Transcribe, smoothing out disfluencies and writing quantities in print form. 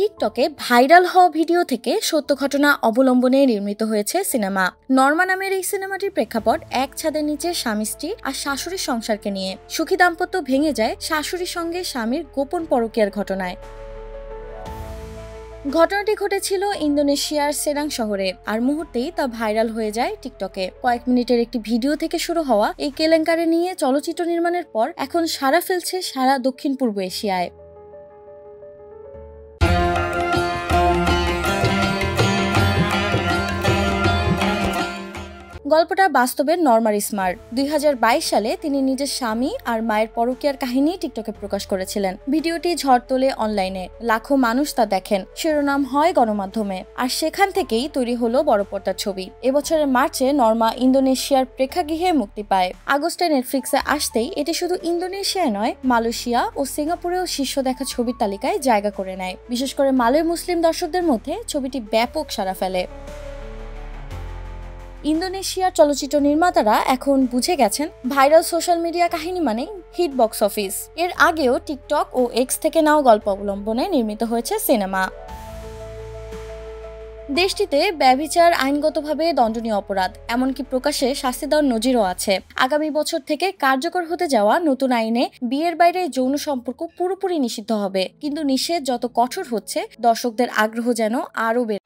টিকটকে ভাইরাল হওয়া ভিডিও থেকে সত্য ঘটনা অবলম্বনে নির্মিত হয়েছে সিনেমা নর্মা নামের এই সিনেমাটির প্রেক্ষাপট এক ছাদের নিচে স্বামী স্ত্রী আর শাশুড়ির সংসারকে নিয়ে। সুখী দাম্পত্য ভেঙে যায় শাশুড়ির সঙ্গে স্বামীর গোপন পরকীয়ার ঘটনায়। ঘটনাটি ঘটেছিল ইন্দোনেশিয়ার সেরাং শহরে, আর মুহূর্তেই তা ভাইরাল হয়ে যায় টিকটকে। কয়েক মিনিটের একটি ভিডিও থেকে শুরু হওয়া এই কেলেঙ্কারি নিয়ে চলচ্চিত্র নির্মাণের পর এখন সাড়া ফেলছে সারা দক্ষিণ পূর্ব এশিয়ায়। গল্পটা বাস্তবের নর্মার স্মার্ট। 2022 সালে তিনি নিজের স্বামী আর মায়ের পরকীয়ার কাহিনী টিকটকে প্রকাশ করেছিলেন। ভিডিওটি ঝড় তোলে অনলাইনে, লাখো মানুষ তা দেখেন, শিরোনাম হয় গণমাধ্যমে, আর সেখান থেকেই তৈরি হলো বড় পর্দার ছবি। এবছরের মার্চে নর্মা ইন্দোনেশিয়ার প্রেক্ষাগৃহে মুক্তি পায়। আগস্টে নেটফ্লিক্সে আসতেই এটি শুধু ইন্দোনেশিয়ায় নয়, মালয়েশিয়া ও সিঙ্গাপুরেও শীর্ষ দেখা ছবির তালিকায় জায়গা করে নেয়। বিশেষ করে মালয় মুসলিম দর্শকদের মধ্যে ছবিটি ব্যাপক সাড়া ফেলে। ইন্দোনেশিয়ার চলচ্চিত্র নির্মাতারা এখন বুঝে গেছেন ভাইরাল সোশ্যাল মিডিয়া কাহিনী মানে হিট বক্স অফিস। এর আগেও টিকটক ও এক্স থেকে নেওয়া গল্প অবলম্বনে নির্মিত হয়েছে সিনেমা। দেশটিতে ব্যভিচার আইনগতভাবে দণ্ডনীয় অপরাধ, এমনকি প্রকাশ্যে শাস্তি দেওয়ার নজিরও আছে। আগামী বছর থেকে কার্যকর হতে যাওয়া নতুন আইনে বিয়ের বাইরে যৌন সম্পর্ক পুরোপুরি নিষিদ্ধ হবে। কিন্তু নিষেধ যত কঠোর হচ্ছে, দর্শকদের আগ্রহ যেন আরও বেড়ে